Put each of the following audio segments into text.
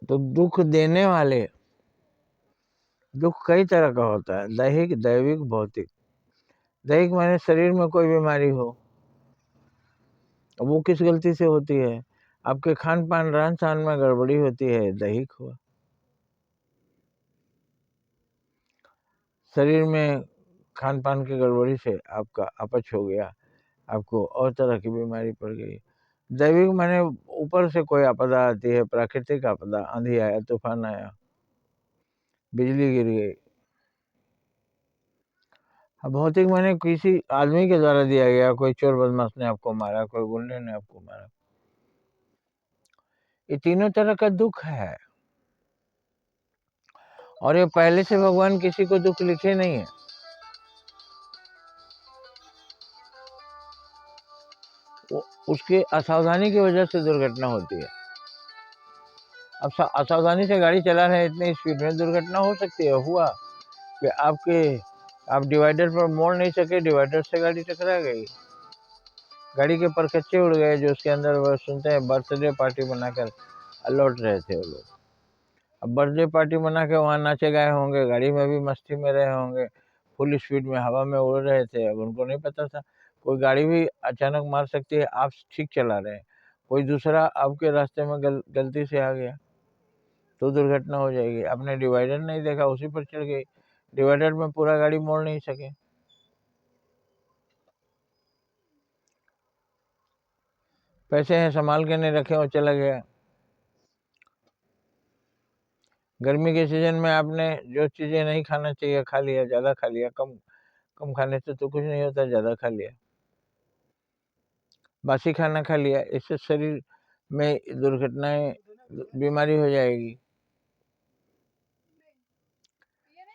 तो दुख देने वाले, दुख कई तरह का होता है, दैहिक, दैविक, भौतिक। दैहिक माने शरीर में कोई बीमारी हो, वो किस गलती से होती है? आपके खान पान रहन सहन में गड़बड़ी होती है, दैहिक हुआ। शरीर में खान पान की गड़बड़ी से आपका अपच हो गया, आपको और तरह की बीमारी पड़ गई। दैविक माने ऊपर से कोई आपदा आती है, प्राकृतिक आपदा, आंधी आया, तूफान आया, बिजली गिर गई। भौतिक माने किसी आदमी के द्वारा दिया गया, कोई चोर बदमाश ने आपको मारा, कोई गुंडे ने आपको मारा। ये तीनों तरह का दुख है, और ये पहले से भगवान किसी को दुख लिखे नहीं है। उसके असावधानी की वजह से दुर्घटना होती है। अब असावधानी से गाड़ी चला रहे हैं, इतनी स्पीड में दुर्घटना हो सकती है। हुआ कि आप डिवाइडर पर मोड़ नहीं सके, डिवाइडर से गाड़ी टकरा गई, गाड़ी के परखच्चे उड़ गए, जो उसके अंदर वो सुनते हैं बर्थडे पार्टी बनाकर लौट रहे थे वो लोग। अब बर्थडे पार्टी बना के वहाँ नाचे गाए होंगे, गाड़ी में भी मस्ती में रहे होंगे, फुल स्पीड में हवा में उड़ रहे थे। अब उनको नहीं पता था कोई गाड़ी भी अचानक मार सकती है। आप ठीक चला रहे हैं, कोई दूसरा आपके रास्ते में गलती से आ गया तो दुर्घटना हो जाएगी। आपने डिवाइडर नहीं देखा, उसी पर चढ़ गई, डिवाइडर में पूरा गाड़ी मोड़ नहीं सके। पैसे हैं संभाल के नहीं रखे और चला गया। गर्मी के सीजन में आपने जो चीज़ें नहीं खाना चाहिए खा लिया, ज़्यादा खा लिया। कम कम खाने से तो कुछ नहीं होता, ज़्यादा खा लिया, बासी खाना खा लिया, इससे शरीर में दुर्घटनाएं, बीमारी हो जाएगी।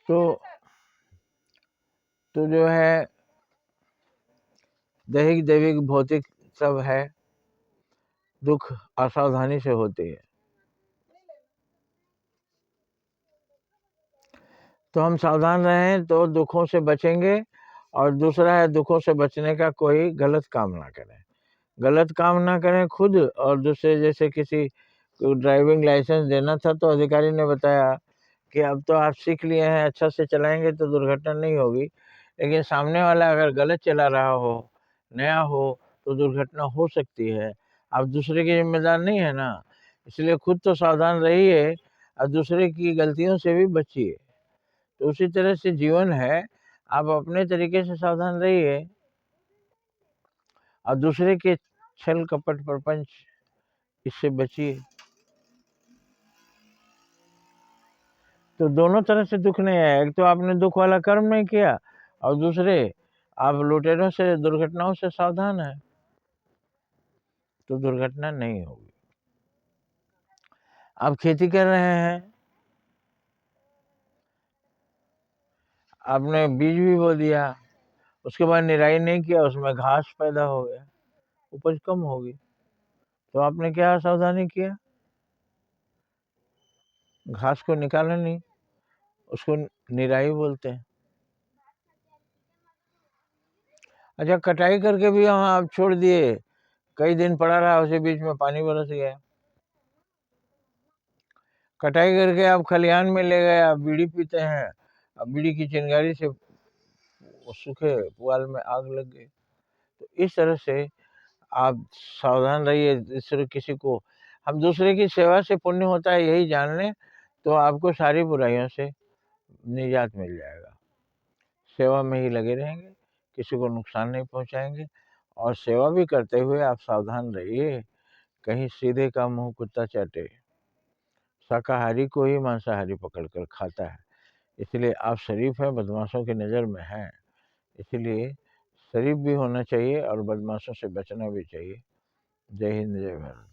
तो जो है दैहिक, दैविक, भौतिक सब है, दुख असावधानी से होती है। तो हम सावधान रहें तो दुखों से बचेंगे। और दूसरा है, दुखों से बचने का कोई गलत काम ना करें। गलत काम ना करें खुद और दूसरे। जैसे किसी को ड्राइविंग लाइसेंस देना था तो अधिकारी ने बताया कि अब तो आप सीख लिए हैं, अच्छा से चलाएंगे तो दुर्घटना नहीं होगी। लेकिन सामने वाला अगर गलत चला रहा हो, नया हो, तो दुर्घटना हो सकती है। आप दूसरे के जिम्मेदार नहीं है ना, इसलिए खुद तो सावधान रहिए और दूसरे की गलतियों से भी बचिए। तो उसी तरह से जीवन है, आप अपने तरीके से सावधान रहिए और दूसरे के छल कपट प्रपंच, इससे बचिए। तो दोनों तरह से दुख नहीं आया। एक तो आपने दुख वाला कर्म नहीं किया, और दूसरे आप लुटेरों से, दुर्घटनाओं से सावधान है, तो दुर्घटना नहीं होगी। आप खेती कर रहे हैं, आपने बीज भी बो दिया, उसके बाद निराई नहीं किया, उसमें घास पैदा हो गया, उपज कम होगी। तो आपने क्या सावधानी किया? घास को निकाला नहीं, उसको निराई बोलते हैं। अच्छा, कटाई करके भी वहाँ आप छोड़ दिए, कई दिन पड़ा रहा, उसे बीच में पानी बरस गया। कटाई करके आप खलिहान में ले गए, आप बीड़ी पीते हैं, अब बीड़ी की चिंगारी से सूखे पुआल में आग लग गई। तो इस तरह से आप सावधान रहिए। दूसरे किसी को, हम दूसरे की सेवा से पुण्य होता है, यही जान लें तो आपको सारी बुराइयों से निजात मिल जाएगा। सेवा में ही लगे रहेंगे, किसी को नुकसान नहीं पहुंचाएंगे, और सेवा भी करते हुए आप सावधान रहिए, कहीं सीधे का मुंह कुत्ता चाटे। शाकाहारी को ही मांसाहारी पकड़कर खाता है, इसलिए आप शरीफ हैं, बदमाशों की नज़र में हैं। इसलिए शरीफ भी होना चाहिए और बदमाशों से बचना भी चाहिए। जय हिंद, जय भारत।